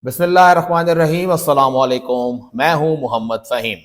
बिस्मिल्लाहिर्रहमानिर्रहीम अस्सलाम वालेकुम। मैं हूं मोहम्मद फ़हीम।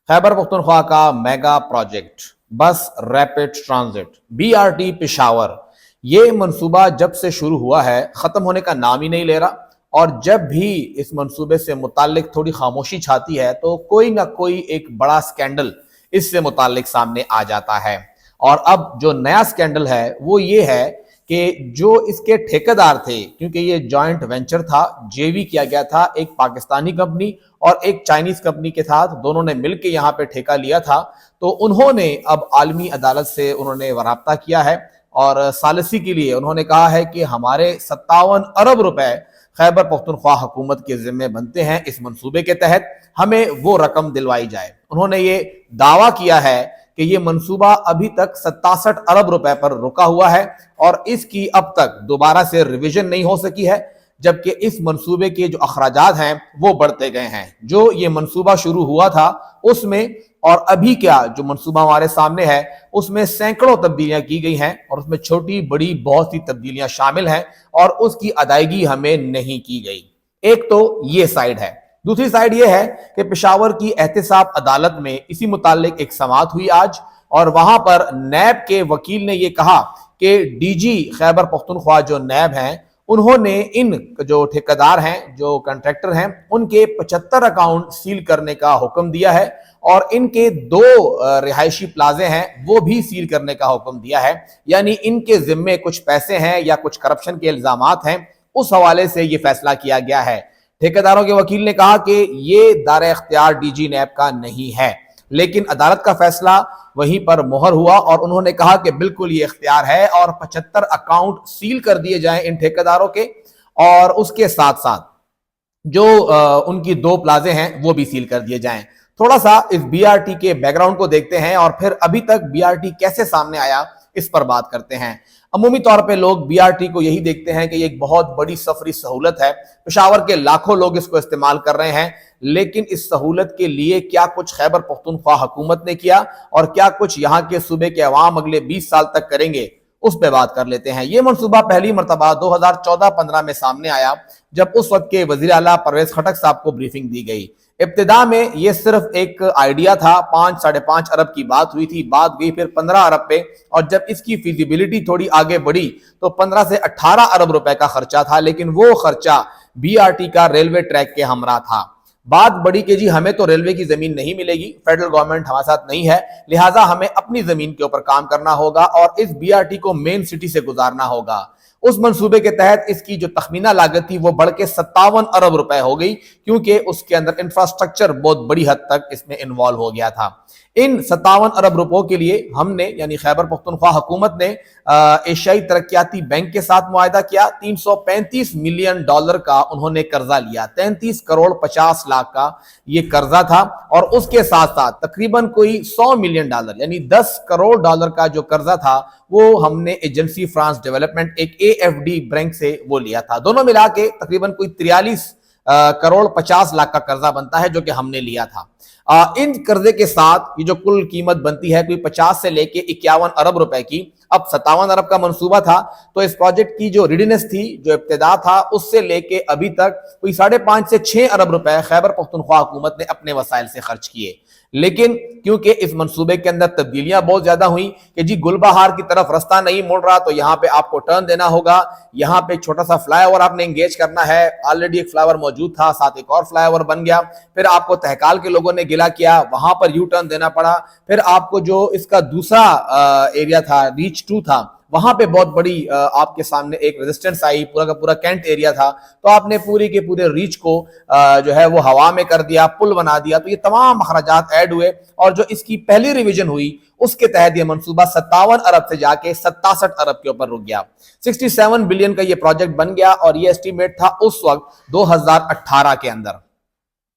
खैबर पख्तूनख्वा का मेगा प्रोजेक्ट बस रैपिड ट्रांजिट BRT पेशावर, ये मंसूबा जब से शुरू हुआ है ख़त्म होने का नाम ही नहीं ले रहा। और जब भी इस मंसूबे से मुताल्लिक थोड़ी खामोशी छाती है तो कोई ना कोई एक बड़ा स्कैंडल इससे मुताल्लिक सामने आ जाता है। और अब जो नया स्कैंडल है वो ये है कि जो इसके ठेकेदार थे, क्योंकि ये जॉइंट वेंचर था, जेवी किया गया था एक पाकिस्तानी कंपनी और एक चाइनीज कंपनी के साथ, दोनों ने मिलकर यहाँ पे ठेका लिया था। तो उन्होंने अब आलमी अदालत से उन्होंने राब्ता किया है और सालिसी के लिए उन्होंने कहा है कि हमारे 57 अरब रुपए खैबर पख्तूनख्वा हुकूमत के जिम्मे बनते हैं, इस मंसूबे के तहत हमें वो रकम दिलवाई जाए। उन्होंने ये दावा किया है कि ये मंसूबा अभी तक 67 अरब रुपए पर रुका हुआ है और इसकी अब तक दोबारा से रिवीजन नहीं हो सकी है, जबकि इस मंसूबे के जो अखराजात हैं वो बढ़ते गए हैं। जो ये मंसूबा शुरू हुआ था उसमें और अभी क्या जो मंसूबा हमारे सामने है उसमें सैकड़ों तब्दीलियां की गई हैं और उसमें छोटी बड़ी बहुत सी तब्दीलियां शामिल हैं और उसकी अदायगी हमें नहीं की गई। एक तो ये साइड है। दूसरी साइड ये है कि पेशावर की एहतिसाब अदालत में इसी मुतालिक एक समाअत हुई आज, और वहां पर नैब के वकील ने यह कहा कि डीजी खैबर पख्तूनख्वा जो नैब हैं उन्होंने इन जो ठेकेदार हैं, जो कॉन्ट्रैक्टर हैं, उनके 75 अकाउंट सील करने का हुक्म दिया है और इनके 2 रिहायशी प्लाजे हैं वो भी सील करने का हुक्म दिया है। यानी इनके जिम्मे कुछ पैसे हैं या कुछ करप्शन के इल्जामात हैं, उस हवाले से ये फैसला किया गया है। ठेकेदारों के वकील ने कहा कि ये दायरा इख्तियार डीजी नैब का नहीं है, लेकिन अदालत का फैसला वहीं पर मोहर हुआ और उन्होंने कहा कि बिल्कुल ये इख्तियार है और 75 अकाउंट सील कर दिए जाएं इन ठेकेदारों के, और उसके साथ साथ जो उनकी 2 प्लाजे हैं वो भी सील कर दिए जाएं। थोड़ा सा इस BRT के बैकग्राउंड को देखते हैं और फिर अभी तक BRT कैसे सामने आया इस पर बात करते हैं। अमूमी तौर पे लोग BRT को यही देखते हैं कि ये एक बहुत बड़ी सफरी सहूलत है, पेशावर के लाखों लोग इसको इस्तेमाल कर रहे हैं, लेकिन इस सहूलत के लिए क्या कुछ खैबर पख्तूनख्वा हुकूमत ने किया और क्या कुछ यहाँ के सूबे के अवाम अगले 20 साल तक करेंगे, उस पर बात कर लेते हैं। ये मनसूबा पहली मरतबा 2014-15 में सामने आया जब उस वक्त के वजीर आला परवेज खटक साहब को ब्रीफिंग दी गई। इब्तिदा में ये सिर्फ एक आइडिया था, 5-5.5 अरब की बात हुई थी, बात गई फिर 15 अरब पे, और जब इसकी फिजिबिलिटी थोड़ी आगे बढ़ी तो 15 से 18 अरब रुपए का खर्चा था, लेकिन वो खर्चा BRT का रेलवे ट्रैक के हमरा था। बात बड़ी कि जी हमें तो रेलवे की जमीन नहीं मिलेगी, फेडरल गवर्नमेंट हमारे साथ नहीं है, लिहाजा हमें अपनी जमीन के ऊपर काम करना होगा और इस BRT को मेन सिटी से गुजारना होगा। उस मंसूबे के तहत इसकी जो तखमीना लागत थी वो बढ़ के 57 अरब रुपए हो गई, क्योंकि उसके अंदर इंफ्रास्ट्रक्चर बहुत बड़ी हद तक इसमें इन्वॉल्व हो गया था। इन 57 अरब रुपयों के लिए हमने यानी खैबर पख्तूनख्वा हुकूमत ने एशियाई तरक्याती बैंक के साथ मुआहदा किया। $335 मिलियन का उन्होंने कर्जा लिया, 33 करोड़ 50 लाख का ये कर्जा था, और उसके साथ साथ तकरीबन कोई $100 मिलियन यानी $10 करोड़ का जो कर्जा था वो हमने एजेंसी फ्रांस डेवलपमेंट एक AFD बैंक से वो लिया था। दोनों मिला के तकरीबन कोई 43 करोड़ 50 लाख का कर्जा बनता है जो कि हमने लिया था। इन कर्जे के साथ ये जो कुल कीमत बनती है कोई 50 से लेके 51 अरब रुपए की। अब 57 अरब का मंसूबा था तो इस प्रोजेक्ट की जो रेडीनेस थी, जो इब्तिदा था, उससे लेके अभी तक कोई 5.5 से 6 अरब रुपए खैबर पख्तूनख्वा हुकूमत ने अपने वसाइल से खर्च किए। लेकिन क्योंकि इस मंसूबे के अंदर तब्दीलियां बहुत ज्यादा हुई कि जी गुलबहार की तरफ रास्ता नहीं मुड़ रहा तो यहाँ पे आपको टर्न देना होगा, यहाँ पे एक छोटा सा फ्लाईओवर आपने एंगेज करना है, ऑलरेडी एक फ्लाईओवर मौजूद था, साथ एक और फ्लाईओवर बन गया, फिर आपको तहकाल के लोगों ने गिला किया, वहां पर यू टर्न देना पड़ा, फिर आपको जो इसका दूसरा एरिया था, रीच 2 था, वहां पे बहुत बड़ी आपके सामने एक रेजिस्टेंस आई, पूरा का पूरा कैंट एरिया था, तो आपने पूरी के पूरे रीच को जो है वो हवा में कर दिया, पुल बना दिया। तो ये तमाम अखराजात ऐड हुए और जो इसकी पहली रिवीजन हुई उसके तहत ये मंसूबा 57 अरब से जाके 67 अरब के ऊपर रुक गया। 67 बिलियन का ये प्रोजेक्ट बन गया और ये एस्टीमेट था उस वक्त 2018 के अंदर।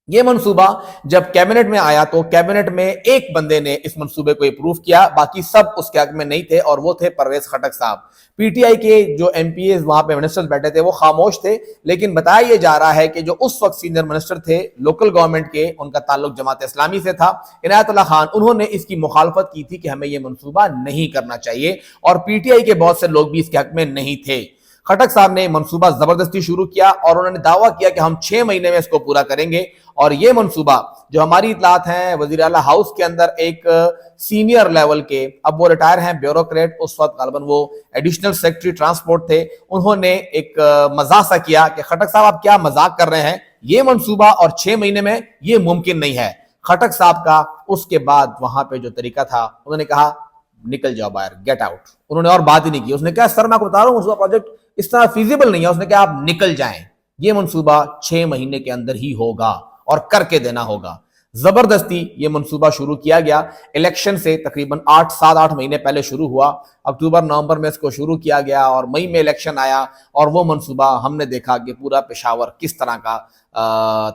ये मंसूबा जब कैबिनेट में आया तो कैबिनेट में एक बंदे ने इस मंसूबे को अप्रूव किया, बाकी सब उसके हक में नहीं थे, और वो थे परवेज खटक साहब। पीटीआई के जो एमपीएस वहां पे मिनिस्टर्स बैठे थे वो खामोश थे, लेकिन बताया ये जा रहा है कि जो उस वक्त सीनियर मिनिस्टर थे लोकल गवर्नमेंट के, उनका ताल्लुक जमात इस्लामी से था, इनायतुल्लाह खान, उन्होंने इसकी मुखालफत की थी कि हमें यह मंसूबा नहीं करना चाहिए, और पीटीआई के बहुत से लोग भी इसके हक में नहीं थे। खटक साहब ने मंसूबा जबरदस्ती शुरू किया और उन्होंने दावा किया कि हम 6 महीने में इसको पूरा करेंगे। और ये मंसूबा जो हमारी इतलात हैं वजीर आला हाउस के अंदर एक सीनियर लेवल के, अब वो रिटायर हैं ब्यूरोक्रेट, उस वक्त गालबन वो एडिशनल सेक्रेटरी ट्रांसपोर्ट थे, उन्होंने एक मजाक सा किया कि खटक साहब आप क्या मजाक कर रहे हैं, ये मंसूबा और 6 महीने में ये मुमकिन नहीं है। खटक साहब का उसके बाद वहां पे जो तरीका था, उन्होंने कहा निकल जाओ बाहर, गेट आउट। उन्होंने और बात ही नहीं की। उसने कहा सर मैं आपको बता रहा हूं मंसूबा प्रोजेक्ट इस तरह फीजिबल नहीं है। उसने कहा आप निकल जाएं, ये मंसूबा 6 महीने के अंदर ही होगा और करके देना होगा। जबरदस्ती ये मंसूबा शुरू किया गया। इलेक्शन से तकरीबन 7-8 महीने पहले शुरू हुआ, अक्टूबर नवंबर में इसको शुरू किया गया और मई में इलेक्शन आया और वो मंसूबा हमने देखा कि पूरा पेशावर किस तरह का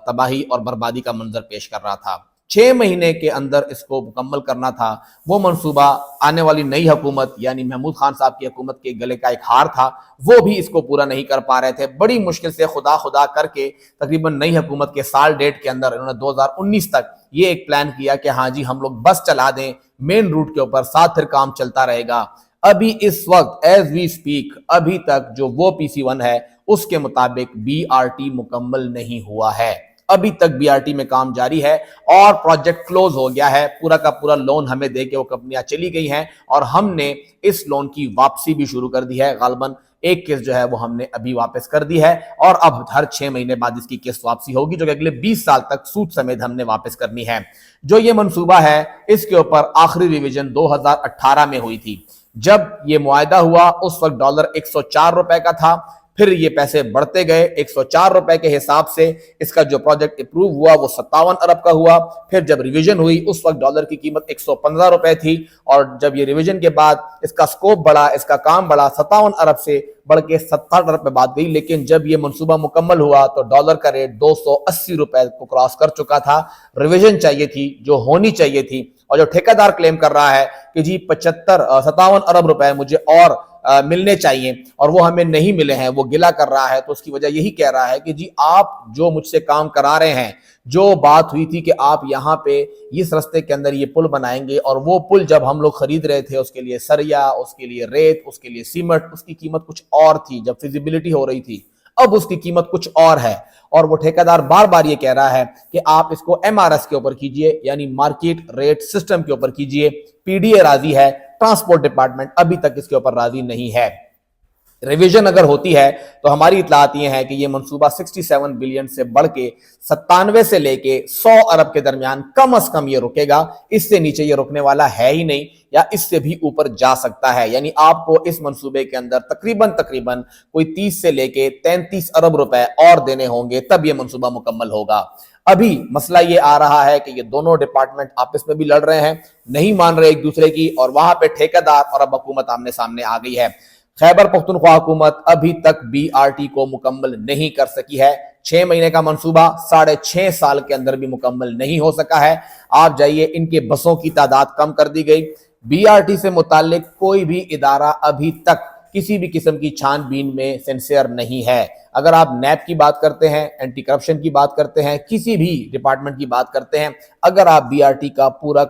तबाही और बर्बादी का मंजर पेश कर रहा था। 6 महीने के अंदर इसको मुकम्मल करना था। वो मंसूबा आने वाली नई हुकूमत यानी महमूद खान साहब की हुकूमत के गले का एक हार था, वो भी इसको पूरा नहीं कर पा रहे थे। बड़ी मुश्किल से खुदा खुदा करके तकरीबन नई हुकूमत के साल डेट के अंदर इन्होंने 2019 तक ये एक प्लान किया कि हाँ जी हम लोग बस चला दें मेन रूट के ऊपर, साथ फिर काम चलता रहेगा। अभी इस वक्त एज वी स्पीक अभी तक जो वो PC1 है उसके मुताबिक BRT मुकम्मल नहीं हुआ है। अभी तक BRT में काम जारी है और प्रोजेक्ट क्लोज हो गया है। पूरा का पूरा लोन हमें दे के वो कंपनियां चली गई हैं और हमने इस लोन की वापसी भी शुरू कर दी है। गालबन एक किस्त जो है वो हमने अभी वापस कर दी है और अब हर 6 महीने बाद इसकी किस्त वापसी होगी, जो कि अगले 20 साल तक सूद समेत हमने वापस करनी है। जो ये मंसूबा है इसके ऊपर आखिरी रिवीजन 2018 में हुई थी। जब ये मुआहदा हुआ उस वक्त डॉलर 104 रुपए का था, फिर ये पैसे बढ़ते गए 104 रुपए के हिसाब से इसका जो प्रोजेक्ट अप्रूव हुआ वो 57 अरब का हुआ। फिर जब रिवीजन हुई उस वक्त डॉलर की कीमत 115 रुपए थी और जब ये रिवीजन के बाद इसका स्कोप बढ़ा, इसका काम बढ़ा, 57 अरब से बढ़ के 70 अरब पे बात गई। लेकिन जब ये मंसूबा मुकम्मल हुआ तो डॉलर का रेट 280 रुपए को क्रॉस कर चुका था। रिवीजन चाहिए थी जो होनी चाहिए थी और जो ठेकेदार क्लेम कर रहा है कि जी 57 अरब रुपए मुझे और मिलने चाहिए और वो हमें नहीं मिले हैं, वो गिला कर रहा है। तो उसकी वजह यही कह रहा है कि जी आप जो मुझसे काम करा रहे हैं, जो बात हुई थी कि आप यहाँ पे इस रास्ते के अंदर ये पुल बनाएंगे और वो पुल जब हम लोग खरीद रहे थे उसके लिए सरिया, उसके लिए रेत, उसके लिए सीमेंट, उसकी कीमत कुछ और थी जब फिजिबिलिटी हो रही थी, अब उसकी कीमत कुछ और है। और वो ठेकेदार बार बार ये कह रहा है कि आप इसको MRS के ऊपर कीजिए यानी मार्केट रेट सिस्टम के ऊपर कीजिए। PDA राजी है, ट्रांसपोर्ट डिपार्टमेंट अभी तक इसके ऊपर राजी नहीं है। रिवीजन अगर होती है तो हमारी इतलात ये है कि ये मंसूबा 67 बिलियन से बढ़ के 97 से लेके 100 अरब के दरमियान कम से कम ये रुकेगा। इससे नीचे ये रुकने वाला है ही नहीं या इससे भी ऊपर जा सकता है। यानी आपको इस मंसूबे के अंदर तकरीबन कोई 30 से लेके 33 अरब रुपए और देने होंगे तब ये मंसूबा मुकम्मल होगा। अभी मसला ये आ रहा है कि ये दोनों डिपार्टमेंट आपस में भी लड़ रहे हैं, नहीं मान रहे एक दूसरे की और वहां पे ठेकेदार और अब हुकूमत आमने सामने आ गई है। खैबर पख्तूनख्वा हुकूमत अभी तक BRT को मुकम्मल नहीं कर सकी है। 6 महीने का मंसूबा 6.5 साल के अंदर भी मुकम्मल नहीं हो सका है। आप जाइए, इनके बसों की तादाद कम कर दी गई। BRT से मुतालिक कोई भी इदारा अभी तक किसी भी किस्म की छानबीन में सिंसियर नहीं है। अगर आप नैब की बात करते हैं, एंटी करप्शन की बात करते हैं, किसी भी डिपार्टमेंट की बात करते हैं, अगर आप BRT का पूरा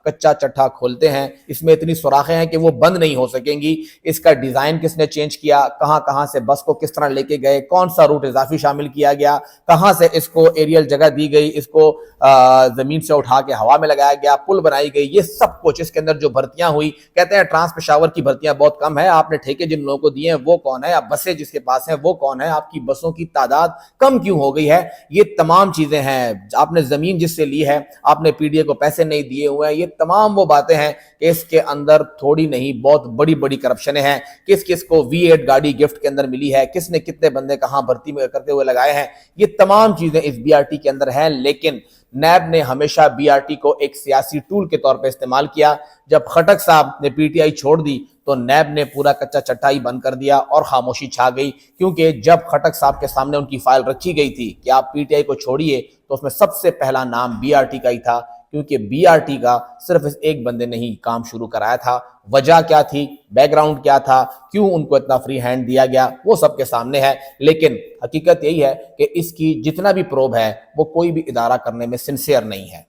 कच्चा चट्टा खोलते हैं, इसमें इतनी सुराखें हैं कि वो बंद नहीं हो सकेंगी। इसका डिजाइन किसने चेंज किया, कहां से बस को किस तरह लेके गए, कौन सा रूट इजाफी शामिल किया गया, कहां से इसको एरियल जगह दी गई, इसको जमीन से उठा के हवा में लगाया गया, पुल बनाई गई, ये सब कुछ इसके अंदर जो भर्तियां हुई, कहते हैं ट्रांस पेशावर की भर्तियां बहुत कम है, आपने ठेके जिन लोगों को दिए हैं वो कौन है, आप बसें जिसके पास हैं वो कौन है, आपकी बसों की तादाद कम क्यों हो गई है, ये तमाम चीजें हैं। आपने जमीन जिससे ली है, आपने PDA को पैसे नहीं दिए हुए हैं, ये तमाम वो बातें हैं कि इसके अंदर थोड़ी नहीं बहुत बड़ी बड़ी करप्शनें हैं। किस किस को V8 गाड़ी गिफ्ट के अंदर मिली है, किसने कितने बंदे कहां भर्ती में करते हुए लगाए हैं, ये तमाम चीजें इस BRT के अंदर है। लेकिन नैब ने हमेशा BRT को एक सियासी टूल के तौर पर इस्तेमाल किया। जब खटक साहब ने PTI छोड़ दी तो नैब ने पूरा कच्चा चट्टा ही बंद कर दिया और खामोशी छा गई, क्योंकि जब खटक साहब के सामने उनकी फाइल रखी गई थी कि आप PTI को छोड़िए तो उसमें सबसे पहला नाम BRT का ही था, क्योंकि BRT का सिर्फ इस एक बंदे ने ही काम शुरू कराया था। वजह क्या थी, बैकग्राउंड क्या था, क्यों उनको इतना फ्री हैंड दिया गया, वो सबके सामने है। लेकिन हकीकत यही है कि इसकी जितना भी प्रोब है वो कोई भी इदारा करने में सिंसियर नहीं है।